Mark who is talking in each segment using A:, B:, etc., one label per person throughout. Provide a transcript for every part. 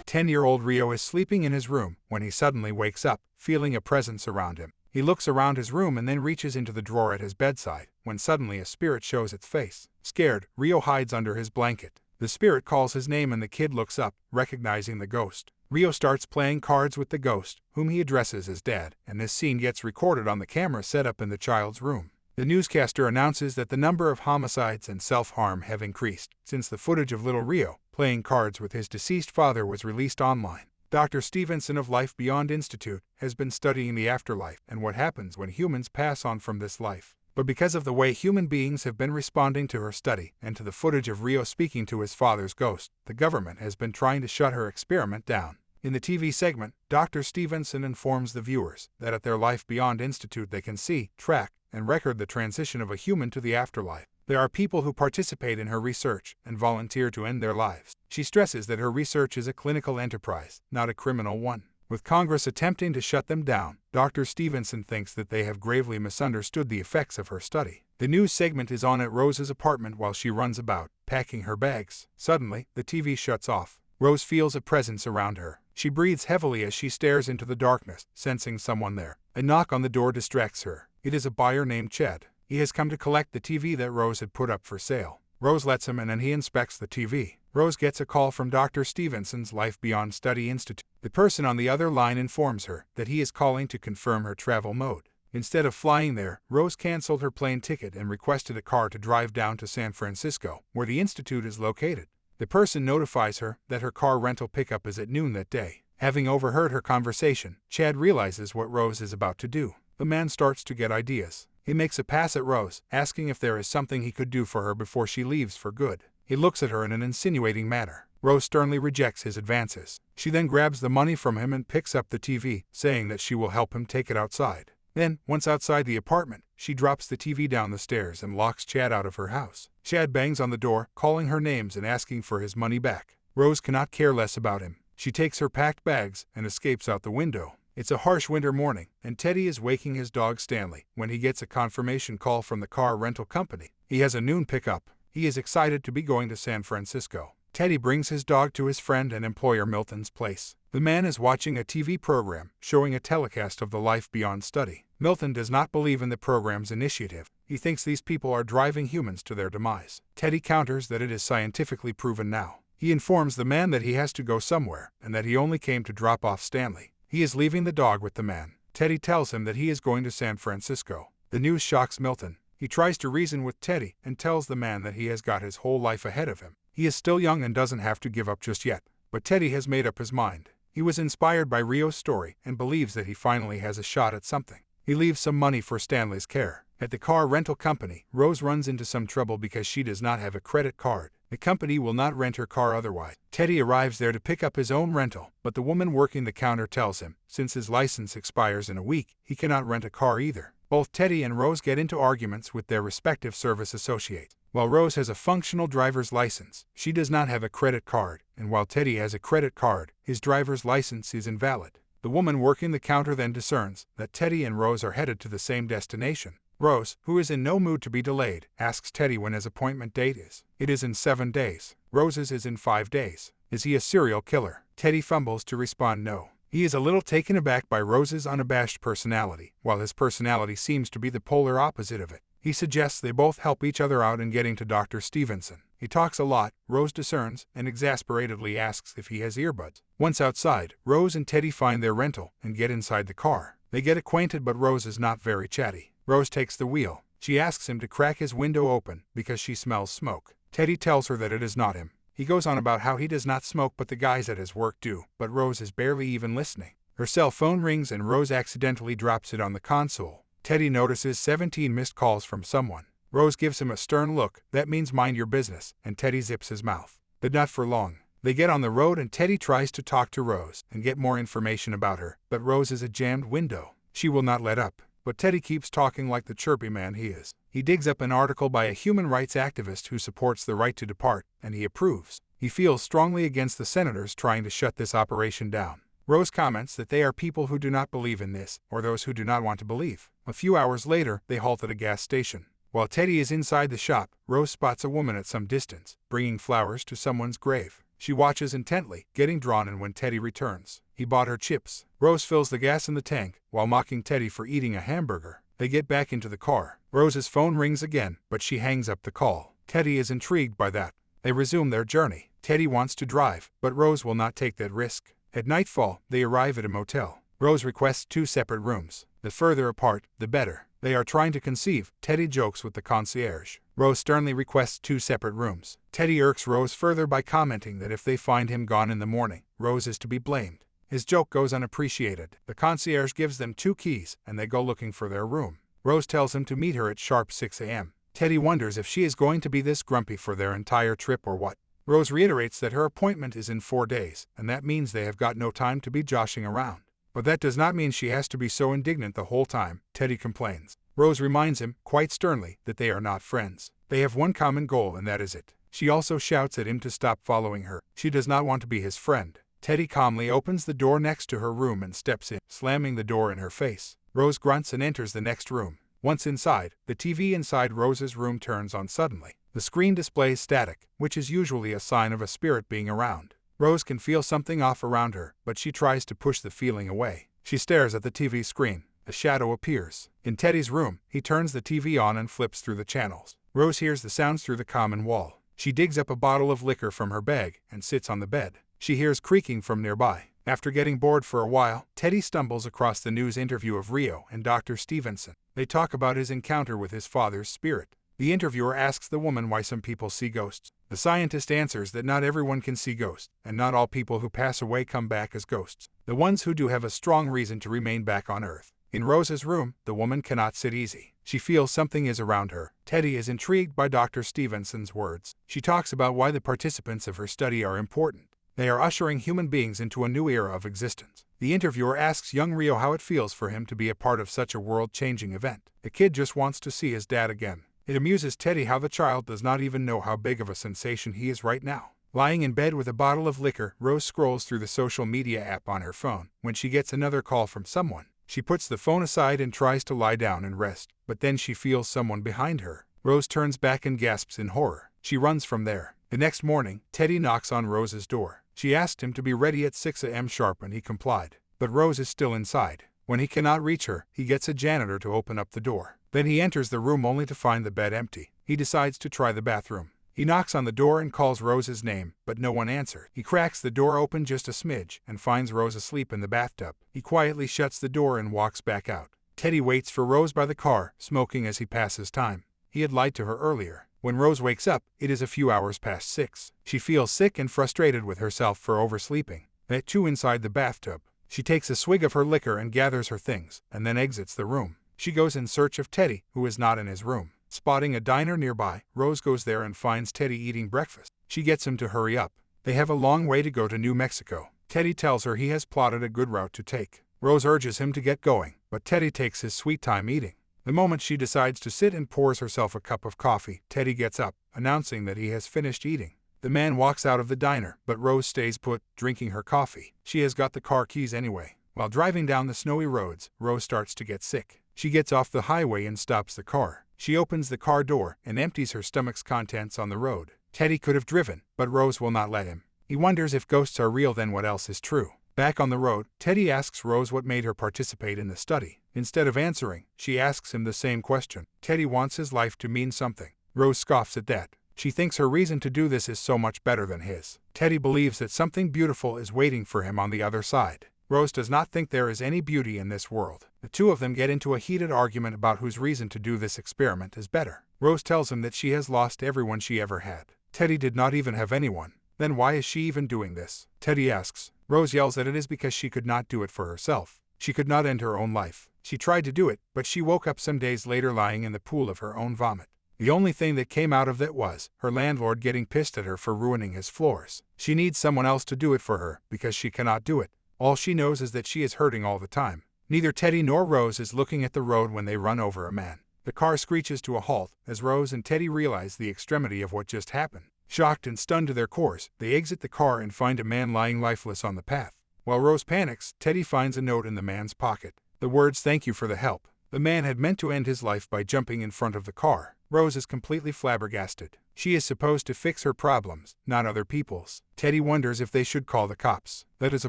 A: 10-year-old Rio is sleeping in his room when he suddenly wakes up, feeling a presence around him. He looks around his room and then reaches into the drawer at his bedside, when suddenly a spirit shows its face. Scared, Rio hides under his blanket. The spirit calls his name and the kid looks up, recognizing the ghost. Rio starts playing cards with the ghost, whom he addresses as Dad, and this scene gets recorded on the camera set up in the child's room. The newscaster announces that the number of homicides and self-harm have increased since the footage of little Rio playing cards with his deceased father was released online. Dr. Stevenson of Life Beyond Institute has been studying the afterlife and what happens when humans pass on from this life. But because of the way human beings have been responding to her study and to the footage of Rio speaking to his father's ghost, the government has been trying to shut her experiment down. In the TV segment, Dr. Stevenson informs the viewers that at their Life Beyond Institute they can see, track, and record the transition of a human to the afterlife. There are people who participate in her research and volunteer to end their lives. She stresses that her research is a clinical enterprise, not a criminal one. With Congress attempting to shut them down, Dr. Stevenson thinks that they have gravely misunderstood the effects of her study. The news segment is on at Rose's apartment while she runs about, packing her bags. Suddenly, the TV shuts off. Rose feels a presence around her. She breathes heavily as she stares into the darkness, sensing someone there. A knock on the door distracts her. It is a buyer named Chad. He has come to collect the TV that Rose had put up for sale. Rose lets him in and he inspects the TV. Rose gets a call from Dr. Stevenson's Life Beyond Study Institute. The person on the other line informs her that he is calling to confirm her travel mode. Instead of flying there, Rose canceled her plane ticket and requested a car to drive down to San Francisco, where the institute is located. The person notifies her that her car rental pickup is at noon that day. Having overheard her conversation, Chad realizes what Rose is about to do. The man starts to get ideas. He makes a pass at Rose, asking if there is something he could do for her before she leaves for good. He looks at her in an insinuating manner. Rose sternly rejects his advances. She then grabs the money from him and picks up the TV, saying that she will help him take it outside. Then, once outside the apartment, she drops the TV down the stairs and locks Chad out of her house. Chad bangs on the door, calling her names and asking for his money back. Rose cannot care less about him. She takes her packed bags and escapes out the window. It's a harsh winter morning, and Teddy is waking his dog Stanley when he gets a confirmation call from the car rental company. He has a noon pickup. He is excited to be going to San Francisco. Teddy brings his dog to his friend and employer Milton's place. The man is watching a TV program showing a telecast of the Life Beyond study. Milton does not believe in the program's initiative. He thinks these people are driving humans to their demise. Teddy counters that it is scientifically proven now. He informs the man that he has to go somewhere and that he only came to drop off Stanley. He is leaving the dog with the man. Teddy tells him that he is going to San Francisco. The news shocks Milton. He tries to reason with Teddy and tells the man that he has got his whole life ahead of him. He is still young and doesn't have to give up just yet. But Teddy has made up his mind. He was inspired by Rio's story and believes that he finally has a shot at something. He leaves some money for Stanley's care. At the car rental company, Rose runs into some trouble because she does not have a credit card. The company will not rent her car otherwise. Teddy arrives there to pick up his own rental, but the woman working the counter tells him, since his license expires in a week, he cannot rent a car either. Both Teddy and Rose get into arguments with their respective service associates. While Rose has a functional driver's license, she does not have a credit card, and while Teddy has a credit card, his driver's license is invalid. The woman working the counter then discerns that Teddy and Rose are headed to the same destination. Rose, who is in no mood to be delayed, asks Teddy when his appointment date is. It is in 7 days. Rose's is in 5 days. Is he a serial killer? Teddy fumbles to respond no. He is a little taken aback by Rose's unabashed personality, while his personality seems to be the polar opposite of it. He suggests they both help each other out in getting to Dr. Stevenson. He talks a lot, Rose discerns, and exasperatedly asks if he has earbuds. Once outside, Rose and Teddy find their rental and get inside the car. They get acquainted, but Rose is not very chatty. Rose takes the wheel. She asks him to crack his window open because she smells smoke. Teddy tells her that it is not him. He goes on about how he does not smoke but the guys at his work do, but Rose is barely even listening. Her cell phone rings and Rose accidentally drops it on the console. Teddy notices 17 missed calls from someone. Rose gives him a stern look, that means mind your business, and Teddy zips his mouth. But not for long. They get on the road and Teddy tries to talk to Rose and get more information about her, but Rose is a jammed window. She will not let up. But Teddy keeps talking like the chirpy man he is. He digs up an article by a human rights activist who supports the right to depart, and he approves. He feels strongly against the senators trying to shut this operation down. Rose comments that they are people who do not believe in this, or those who do not want to believe. A few hours later, they halt at a gas station. While Teddy is inside the shop, Rose spots a woman at some distance, bringing flowers to someone's grave. She watches intently, getting drawn in when Teddy returns. He bought her chips. Rose fills the gas in the tank, while mocking Teddy for eating a hamburger. They get back into the car. Rose's phone rings again, but she hangs up the call. Teddy is intrigued by that. They resume their journey. Teddy wants to drive, but Rose will not take that risk. At nightfall, they arrive at a motel. Rose requests 2 separate rooms. The further apart, the better. They are trying to conceive. Teddy jokes with the concierge. Rose sternly requests 2 separate rooms. Teddy irks Rose further by commenting that if they find him gone in the morning, Rose is to be blamed. His joke goes unappreciated. The concierge gives them 2 keys, and they go looking for their room. Rose tells him to meet her at sharp 6 a.m. Teddy wonders if she is going to be this grumpy for their entire trip or what. Rose reiterates that her appointment is in 4 days, and that means they have got no time to be joshing around. But that does not mean she has to be so indignant the whole time, Teddy complains. Rose reminds him, quite sternly, that they are not friends. They have one common goal, and that is it. She also shouts at him to stop following her. She does not want to be his friend. Teddy calmly opens the door next to her room and steps in, slamming the door in her face. Rose grunts and enters the next room. Once inside, the TV inside Rose's room turns on suddenly. The screen displays static, which is usually a sign of a spirit being around. Rose can feel something off around her, but she tries to push the feeling away. She stares at the TV screen. A shadow appears. In Teddy's room, he turns the TV on and flips through the channels. Rose hears the sounds through the common wall. She digs up a bottle of liquor from her bag and sits on the bed. She hears creaking from nearby. After getting bored for a while, Teddy stumbles across the news interview of Rio and Dr. Stevenson. They talk about his encounter with his father's spirit. The interviewer asks the woman why some people see ghosts. The scientist answers that not everyone can see ghosts, and not all people who pass away come back as ghosts. The ones who do have a strong reason to remain back on Earth. In Rose's room, the woman cannot sit easy. She feels something is around her. Teddy is intrigued by Dr. Stevenson's words. She talks about why the participants of her study are important. They are ushering human beings into a new era of existence. The interviewer asks young Rio how it feels for him to be a part of such a world-changing event. The kid just wants to see his dad again. It amuses Teddy how the child does not even know how big of a sensation he is right now. Lying in bed with a bottle of liquor, Rose scrolls through the social media app on her phone when she gets another call from someone. She puts the phone aside and tries to lie down and rest, but then she feels someone behind her. Rose turns back and gasps in horror. She runs from there. The next morning, Teddy knocks on Rose's door. She asked him to be ready at 6 a.m. sharp and he complied. But Rose is still inside. When he cannot reach her, he gets a janitor to open up the door. Then he enters the room only to find the bed empty. He decides to try the bathroom. He knocks on the door and calls Rose's name, but no one answered. He cracks the door open just a smidge and finds Rose asleep in the bathtub. He quietly shuts the door and walks back out. Teddy waits for Rose by the car, smoking as he passes time. He had lied to her earlier. When Rose wakes up, it is a few hours past 6. She feels sick and frustrated with herself for oversleeping. That too inside the bathtub. She takes a swig of her liquor and gathers her things, and then exits the room. She goes in search of Teddy, who is not in his room. Spotting a diner nearby, Rose goes there and finds Teddy eating breakfast. She gets him to hurry up. They have a long way to go to New Mexico. Teddy tells her he has plotted a good route to take. Rose urges him to get going, but Teddy takes his sweet time eating. The moment she decides to sit and pours herself a cup of coffee, Teddy gets up, announcing that he has finished eating. The man walks out of the diner, but Rose stays put, drinking her coffee. She has got the car keys anyway. While driving down the snowy roads, Rose starts to get sick. She gets off the highway and stops the car. She opens the car door and empties her stomach's contents on the road. Teddy could have driven, but Rose will not let him. He wonders if ghosts are real, then what else is true. Back on the road, Teddy asks Rose what made her participate in the study. Instead of answering, she asks him the same question. Teddy wants his life to mean something. Rose scoffs at that. She thinks her reason to do this is so much better than his. Teddy believes that something beautiful is waiting for him on the other side. Rose does not think there is any beauty in this world. The two of them get into a heated argument about whose reason to do this experiment is better. Rose tells him that she has lost everyone she ever had. Teddy did not even have anyone. Then why is she even doing this? Teddy asks. Rose yells that it is because she could not do it for herself. She could not end her own life. She tried to do it, but she woke up some days later lying in the pool of her own vomit. The only thing that came out of that was her landlord getting pissed at her for ruining his floors. She needs someone else to do it for her because she cannot do it. All she knows is that she is hurting all the time. Neither Teddy nor Rose is looking at the road when they run over a man. The car screeches to a halt as Rose and Teddy realize the extremity of what just happened. Shocked and stunned to their cores, they exit the car and find a man lying lifeless on the path. While Rose panics, Teddy finds a note in the man's pocket. The words "Thank you for the help." The man had meant to end his life by jumping in front of the car. Rose is completely flabbergasted. She is supposed to fix her problems, not other people's. Teddy wonders if they should call the cops. That is a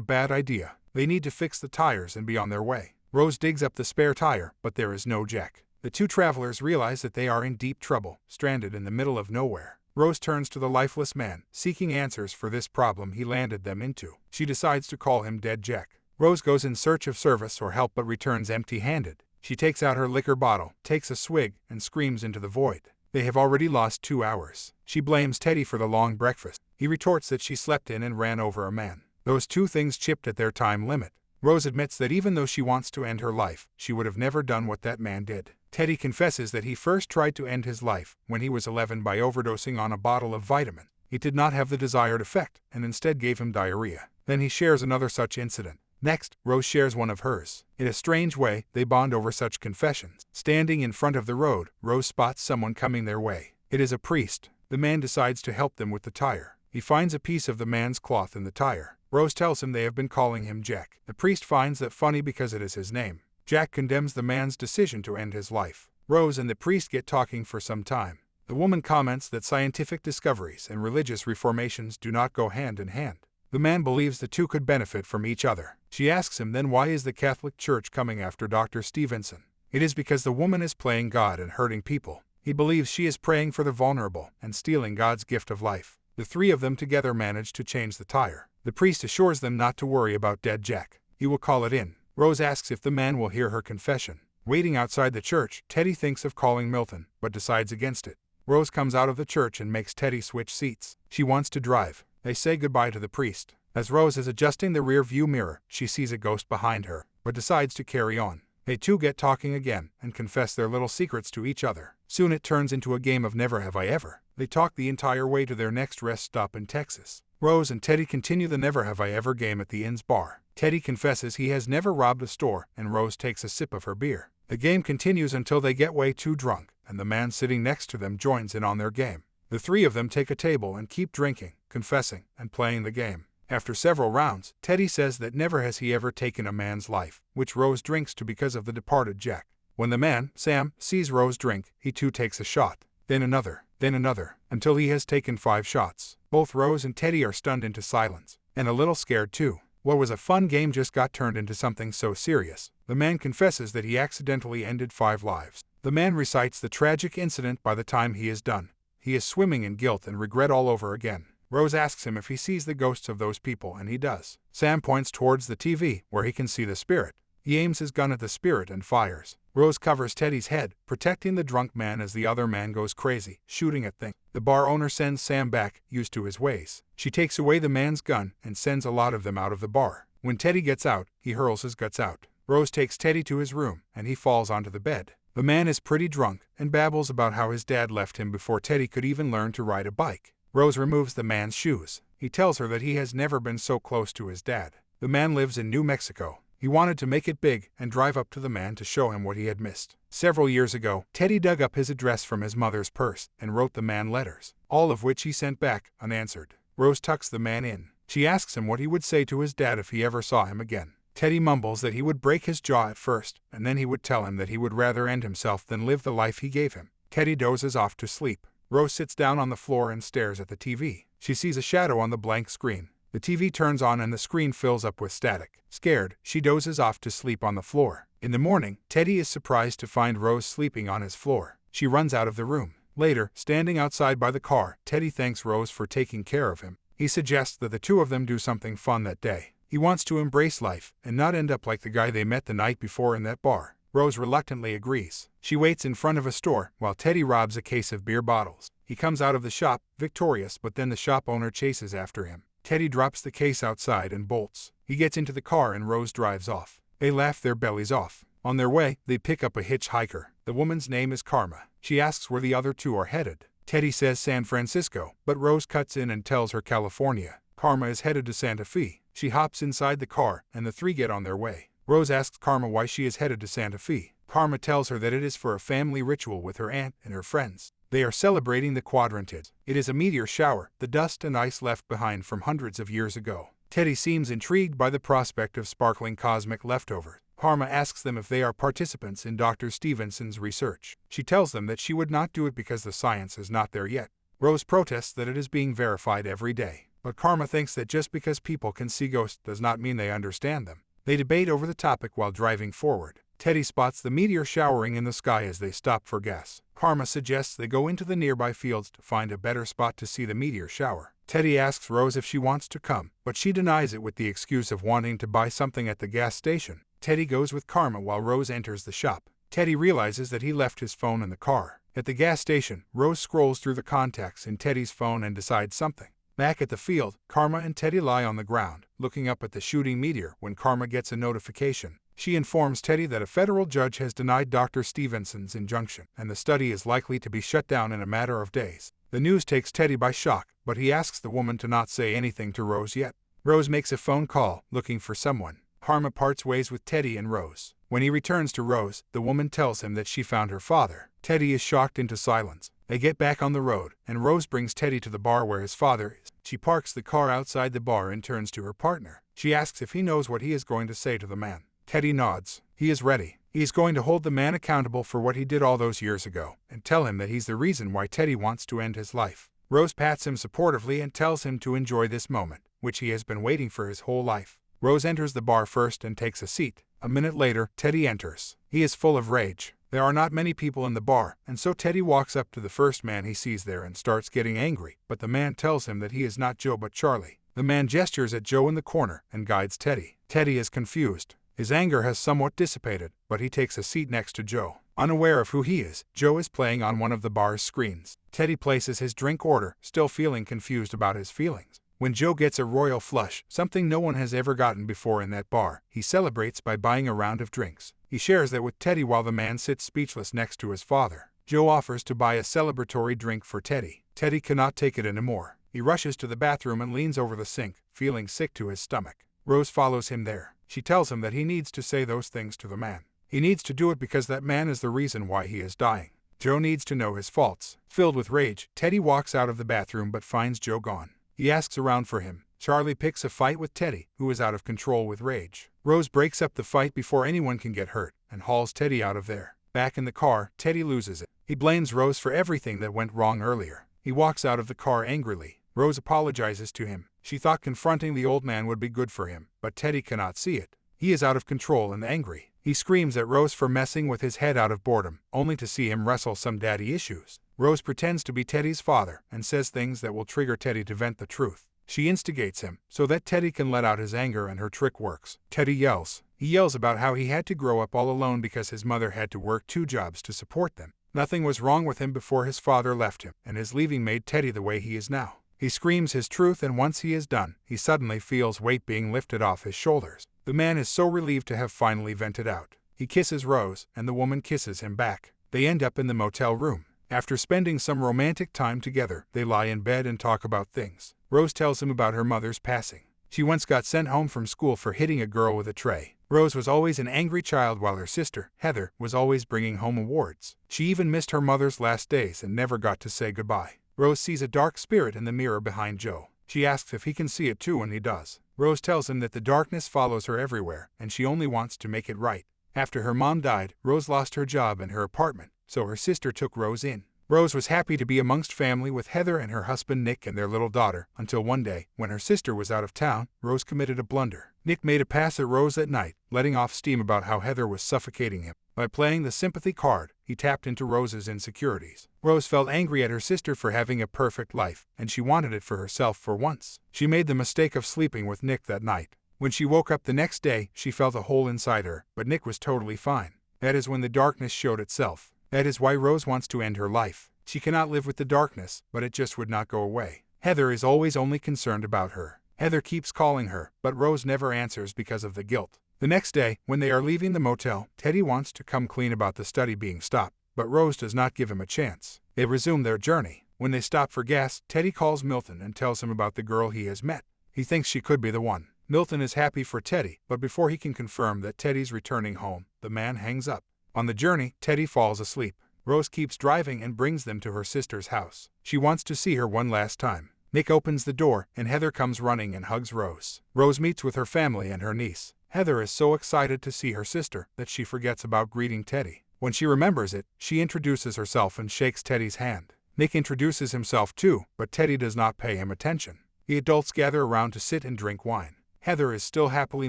A: bad idea. They need to fix the tires and be on their way. Rose digs up the spare tire, but there is no jack. The two travelers realize that they are in deep trouble, stranded in the middle of nowhere. Rose turns to the lifeless man, seeking answers for this problem he landed them into. She decides to call him Dead Jack. Rose goes in search of service or help but returns empty-handed. She takes out her liquor bottle, takes a swig, and screams into the void. They have already lost 2 hours. She blames Teddy for the long breakfast. He retorts that she slept in and ran over a man. Those two things chipped at their time limit. Rose admits that even though she wants to end her life, she would have never done what that man did. Teddy confesses that he first tried to end his life when he was 11 by overdosing on a bottle of vitamin. It did not have the desired effect and instead gave him diarrhea. Then he shares another such incident. Next, Rose shares one of hers. In a strange way, they bond over such confessions. Standing in front of the road, Rose spots someone coming their way. It is a priest. The man decides to help them with the tire. He finds a piece of the man's cloth in the tire. Rose tells him they have been calling him Jack. The priest finds that funny because it is his name. Jack condemns the man's decision to end his life. Rose and the priest get talking for some time. The woman comments that scientific discoveries and religious reformations do not go hand in hand. The man believes the two could benefit from each other. She asks him then why is the Catholic Church coming after Dr. Stevenson? It is because the woman is playing God and hurting people. He believes she is praying for the vulnerable and stealing God's gift of life. The three of them together manage to change the tire. The priest assures them not to worry about Dead Jack. He will call it in. Rose asks if the man will hear her confession. Waiting outside the church, Teddy thinks of calling Milton, but decides against it. Rose comes out of the church and makes Teddy switch seats. She wants to drive. They say goodbye to the priest. As Rose is adjusting the rear view mirror, she sees a ghost behind her, but decides to carry on. They two get talking again and confess their little secrets to each other. Soon it turns into a game of Never Have I Ever. They talk the entire way to their next rest stop in Texas. Rose and Teddy continue the Never Have I Ever game at the inn's bar. Teddy confesses he has never robbed a store, and Rose takes a sip of her beer. The game continues until they get way too drunk, and the man sitting next to them joins in on their game. The three of them take a table and keep drinking, confessing, and playing the game. After several rounds, Teddy says that never has he ever taken a man's life, which Rose drinks to because of the departed Jack. When the man, Sam, sees Rose drink, he too takes a shot, then another, until he has taken 5 shots. Both Rose and Teddy are stunned into silence, and a little scared too. What was a fun game just got turned into something so serious. The man confesses that he accidentally ended 5 lives. The man recites the tragic incident by the time he is done. He is swimming in guilt and regret all over again. Rose asks him if he sees the ghosts of those people, and he does. Sam points towards the TV, where he can see the spirit. He aims his gun at the spirit and fires. Rose covers Teddy's head, protecting the drunk man as the other man goes crazy, shooting at things. The bar owner sends Sam back, used to his ways. She takes away the man's gun and sends a lot of them out of the bar. When Teddy gets out, he hurls his guts out. Rose takes Teddy to his room, and he falls onto the bed. The man is pretty drunk and babbles about how his dad left him before Teddy could even learn to ride a bike. Rose removes the man's shoes. He tells her that he has never been so close to his dad. The man lives in New Mexico. He wanted to make it big and drive up to the man to show him what he had missed. Several years ago, Teddy dug up his address from his mother's purse and wrote the man letters, all of which he sent back, unanswered. Rose tucks the man in. She asks him what he would say to his dad if he ever saw him again. Teddy mumbles that he would break his jaw at first, and then he would tell him that he would rather end himself than live the life he gave him. Teddy dozes off to sleep. Rose sits down on the floor and stares at the TV. She sees a shadow on the blank screen. The TV turns on and the screen fills up with static. Scared, she dozes off to sleep on the floor. In the morning, Teddy is surprised to find Rose sleeping on his floor. She runs out of the room. Later, standing outside by the car, Teddy thanks Rose for taking care of him. He suggests that the two of them do something fun that day. He wants to embrace life and not end up like the guy they met the night before in that bar. Rose reluctantly agrees. She waits in front of a store while Teddy robs a case of beer bottles. He comes out of the shop, victorious, but then the shop owner chases after him. Teddy drops the case outside and bolts. He gets into the car and Rose drives off. They laugh their bellies off. On their way, they pick up a hitchhiker. The woman's name is Karma. She asks where the other two are headed. Teddy says San Francisco, but Rose cuts in and tells her California. Karma is headed to Santa Fe. She hops inside the car, and the three get on their way. Rose asks Karma why she is headed to Santa Fe. Karma tells her that it is for a family ritual with her aunt and her friends. They are celebrating the quadrantids. It is a meteor shower, the dust and ice left behind from hundreds of years ago. Teddy seems intrigued by the prospect of sparkling cosmic leftovers. Karma asks them if they are participants in Dr. Stevenson's research. She tells them that she would not do it because the science is not there yet. Rose protests that it is being verified every day, but Karma thinks that just because people can see ghosts does not mean they understand them. They debate over the topic while driving forward. Teddy spots the meteor showering in the sky as they stop for gas. Karma suggests they go into the nearby fields to find a better spot to see the meteor shower. Teddy asks Rose if she wants to come, but she denies it with the excuse of wanting to buy something at the gas station. Teddy goes with Karma while Rose enters the shop. Teddy realizes that he left his phone in the car. At the gas station, Rose scrolls through the contacts in Teddy's phone and decides something. Back at the field, Karma and Teddy lie on the ground, looking up at the shooting meteor when Karma gets a notification. She informs Teddy that a federal judge has denied Dr. Stevenson's injunction, and the study is likely to be shut down in a matter of days. The news takes Teddy by shock, but he asks the woman to not say anything to Rose yet. Rose makes a phone call, looking for someone. Karma parts ways with Teddy and Rose. When he returns to Rose, the woman tells him that she found her father. Teddy is shocked into silence. They get back on the road, and Rose brings Teddy to the bar where his father is. She parks the car outside the bar and turns to her partner. She asks if he knows what he is going to say to the man. Teddy nods. He is ready. He is going to hold the man accountable for what he did all those years ago, and tell him that he's the reason why Teddy wants to end his life. Rose pats him supportively and tells him to enjoy this moment, which he has been waiting for his whole life. Rose enters the bar first and takes a seat. A minute later, Teddy enters. He is full of rage. There are not many people in the bar, and so Teddy walks up to the first man he sees there and starts getting angry, but the man tells him that he is not Joe but Charlie. The man gestures at Joe in the corner and guides Teddy. Teddy is confused. His anger has somewhat dissipated, but he takes a seat next to Joe. Unaware of who he is, Joe is playing on one of the bar's screens. Teddy places his drink order, still feeling confused about his feelings. When Joe gets a royal flush, something no one has ever gotten before in that bar, he celebrates by buying a round of drinks. He shares that with Teddy while the man sits speechless next to his father. Joe offers to buy a celebratory drink for Teddy. Teddy cannot take it anymore. He rushes to the bathroom and leans over the sink, feeling sick to his stomach. Rose follows him there. She tells him that he needs to say those things to the man. He needs to do it because that man is the reason why he is dying. Joe needs to know his faults. Filled with rage, Teddy walks out of the bathroom but finds Joe gone. He asks around for him. Charlie picks a fight with Teddy, who is out of control with rage. Rose breaks up the fight before anyone can get hurt, and hauls Teddy out of there. Back in the car, Teddy loses it. He blames Rose for everything that went wrong earlier. He walks out of the car angrily. Rose apologizes to him. She thought confronting the old man would be good for him, but Teddy cannot see it. He is out of control and angry. He screams at Rose for messing with his head out of boredom, only to see him wrestle some daddy issues. Rose pretends to be Teddy's father and says things that will trigger Teddy to vent the truth. She instigates him, so that Teddy can let out his anger, and her trick works. Teddy yells. He yells about how he had to grow up all alone because his mother had to work 2 jobs to support them. Nothing was wrong with him before his father left him, and his leaving made Teddy the way he is now. He screams his truth, and once he is done, he suddenly feels weight being lifted off his shoulders. The man is so relieved to have finally vented out. He kisses Rose, and the woman kisses him back. They end up in the motel room. After spending some romantic time together, they lie in bed and talk about things. Rose tells him about her mother's passing. She once got sent home from school for hitting a girl with a tray. Rose was always an angry child while her sister, Heather, was always bringing home awards. She even missed her mother's last days and never got to say goodbye. Rose sees a dark spirit in the mirror behind Joe. She asks if he can see it too, and he does. Rose tells him that the darkness follows her everywhere, and she only wants to make it right. After her mom died, Rose lost her job and her apartment, so her sister took Rose in. Rose was happy to be amongst family with Heather and her husband Nick and their little daughter, until one day, when her sister was out of town, Rose committed a blunder. Nick made a pass at Rose at night, letting off steam about how Heather was suffocating him. By playing the sympathy card, he tapped into Rose's insecurities. Rose felt angry at her sister for having a perfect life, and she wanted it for herself for once. She made the mistake of sleeping with Nick that night. When she woke up the next day, she felt a hole inside her, but Nick was totally fine. That is when the darkness showed itself. That is why Rose wants to end her life. She cannot live with the darkness, but it just would not go away. Heather is always only concerned about her. Heather keeps calling her, but Rose never answers because of the guilt. The next day, when they are leaving the motel, Teddy wants to come clean about the study being stopped, but Rose does not give him a chance. They resume their journey. When they stop for gas, Teddy calls Milton and tells him about the girl he has met. He thinks she could be the one. Milton is happy for Teddy, but before he can confirm that Teddy's returning home, the man hangs up. On the journey, Teddy falls asleep. Rose keeps driving and brings them to her sister's house. She wants to see her one last time. Nick opens the door, and Heather comes running and hugs Rose. Rose meets with her family and her niece. Heather is so excited to see her sister that she forgets about greeting Teddy. When she remembers it, she introduces herself and shakes Teddy's hand. Nick introduces himself too, but Teddy does not pay him attention. The adults gather around to sit and drink wine. Heather is still happily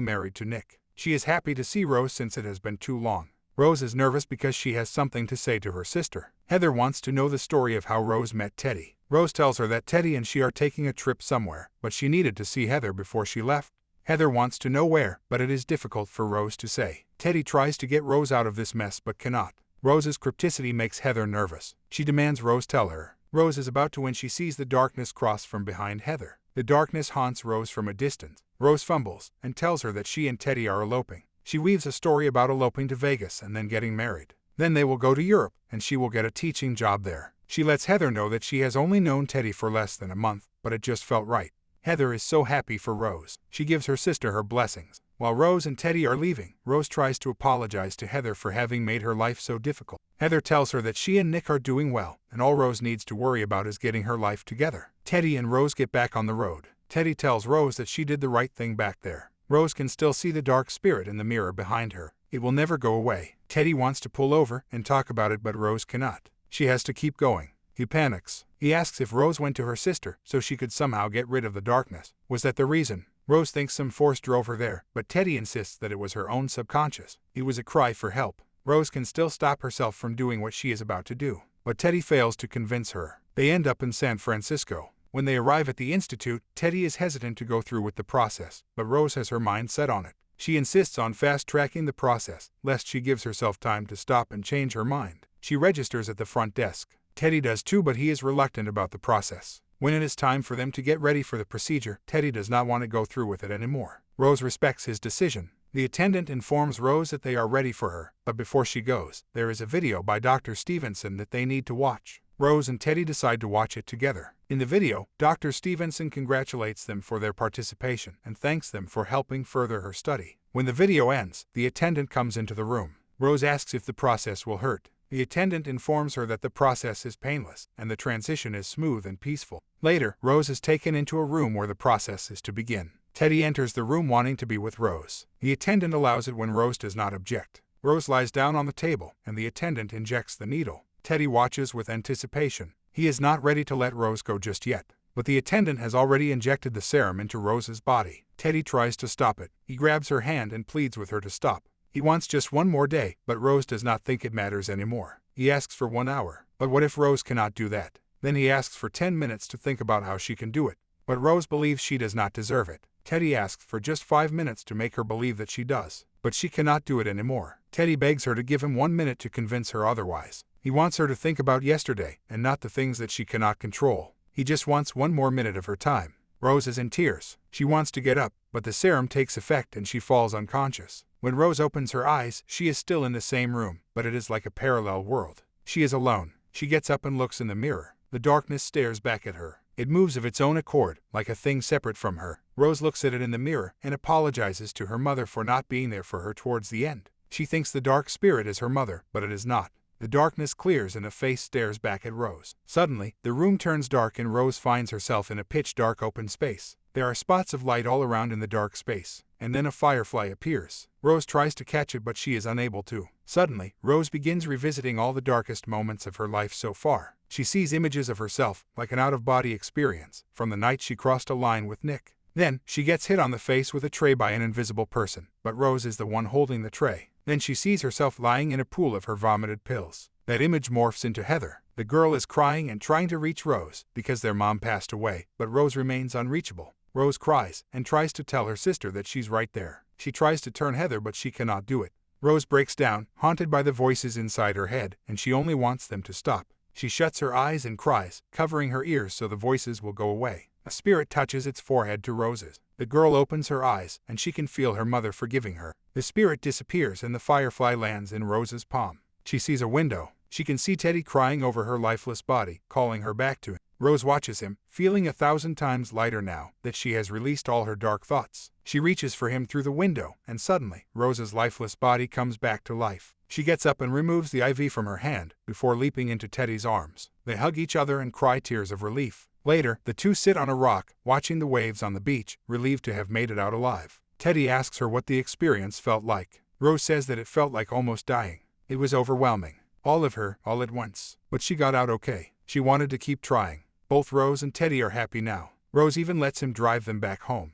A: married to Nick. She is happy to see Rose since it has been too long. Rose is nervous because she has something to say to her sister. Heather wants to know the story of how Rose met Teddy. Rose tells her that Teddy and she are taking a trip somewhere, but she needed to see Heather before she left. Heather wants to know where, but it is difficult for Rose to say. Teddy tries to get Rose out of this mess but cannot. Rose's crypticity makes Heather nervous. She demands Rose tell her. Rose is about to when she sees the darkness cross from behind Heather. The darkness haunts Rose from a distance. Rose fumbles and tells her that she and Teddy are eloping. She weaves a story about eloping to Vegas and then getting married. Then they will go to Europe, and she will get a teaching job there. She lets Heather know that she has only known Teddy for less than a month, but it just felt right. Heather is so happy for Rose. She gives her sister her blessings. While Rose and Teddy are leaving, Rose tries to apologize to Heather for having made her life so difficult. Heather tells her that she and Nick are doing well, and all Rose needs to worry about is getting her life together. Teddy and Rose get back on the road. Teddy tells Rose that she did the right thing back there. Rose can still see the dark spirit in the mirror behind her. It will never go away. Teddy wants to pull over and talk about it, but Rose cannot. She has to keep going. He panics. He asks if Rose went to her sister so she could somehow get rid of the darkness. Was that the reason? Rose thinks some force drove her there, but Teddy insists that it was her own subconscious. It was a cry for help. Rose can still stop herself from doing what she is about to do, but Teddy fails to convince her. They end up in San Francisco. When they arrive at the institute, Teddy is hesitant to go through with the process, but Rose has her mind set on it. She insists on fast-tracking the process, lest she gives herself time to stop and change her mind. She registers at the front desk. Teddy does too, but he is reluctant about the process. When it is time for them to get ready for the procedure, Teddy does not want to go through with it anymore. Rose respects his decision. The attendant informs Rose that they are ready for her, but before she goes, there is a video by Dr. Stevenson that they need to watch. Rose and Teddy decide to watch it together. In the video, Dr. Stevenson congratulates them for their participation and thanks them for helping further her study. When the video ends, the attendant comes into the room. Rose asks if the process will hurt. The attendant informs her that the process is painless and the transition is smooth and peaceful. Later, Rose is taken into a room where the process is to begin. Teddy enters the room wanting to be with Rose. The attendant allows it when Rose does not object. Rose lies down on the table and the attendant injects the needle. Teddy watches with anticipation. He is not ready to let Rose go just yet, but the attendant has already injected the serum into Rose's body. Teddy tries to stop it. He grabs her hand and pleads with her to stop. He wants just one more day, but Rose does not think it matters anymore. He asks for 1 hour. But what if Rose cannot do that? Then he asks for 10 minutes to think about how she can do it. But Rose believes she does not deserve it. Teddy asks for just 5 minutes to make her believe that she does. But she cannot do it anymore. Teddy begs her to give him 1 minute to convince her otherwise. He wants her to think about yesterday and not the things that she cannot control. He just wants 1 more minute of her time. Rose is in tears. She wants to get up, but the serum takes effect and she falls unconscious. When Rose opens her eyes, she is still in the same room, but it is like a parallel world. She is alone. She gets up and looks in the mirror. The darkness stares back at her. It moves of its own accord, like a thing separate from her. Rose looks at it in the mirror and apologizes to her mother for not being there for her towards the end. She thinks the dark spirit is her mother, but it is not. The darkness clears and a face stares back at Rose. Suddenly, the room turns dark and Rose finds herself in a pitch-dark open space. There are spots of light all around in the dark space, and then a firefly appears. Rose tries to catch it, but she is unable to. Suddenly, Rose begins revisiting all the darkest moments of her life so far. She sees images of herself, like an out-of-body experience, from the night she crossed a line with Nick. Then, she gets hit on the face with a tray by an invisible person, but Rose is the one holding the tray. Then she sees herself lying in a pool of her vomited pills. That image morphs into Heather. The girl is crying and trying to reach Rose, because their mom passed away, but Rose remains unreachable. Rose cries and tries to tell her sister that she's right there. She tries to turn Heather, but she cannot do it. Rose breaks down, haunted by the voices inside her head, and she only wants them to stop. She shuts her eyes and cries, covering her ears so the voices will go away. A spirit touches its forehead to Rose's. The girl opens her eyes, and she can feel her mother forgiving her. The spirit disappears and the firefly lands in Rose's palm. She sees a window. She can see Teddy crying over her lifeless body, calling her back to him. Rose watches him, feeling 1,000 times lighter now that she has released all her dark thoughts. She reaches for him through the window, and suddenly, Rose's lifeless body comes back to life. She gets up and removes the IV from her hand, before leaping into Teddy's arms. They hug each other and cry tears of relief. Later, the two sit on a rock, watching the waves on the beach, relieved to have made it out alive. Teddy asks her what the experience felt like. Rose says that it felt like almost dying. It was overwhelming. All of her, all at once. But she got out okay. She wanted to keep trying. Both Rose and Teddy are happy now. Rose even lets him drive them back home.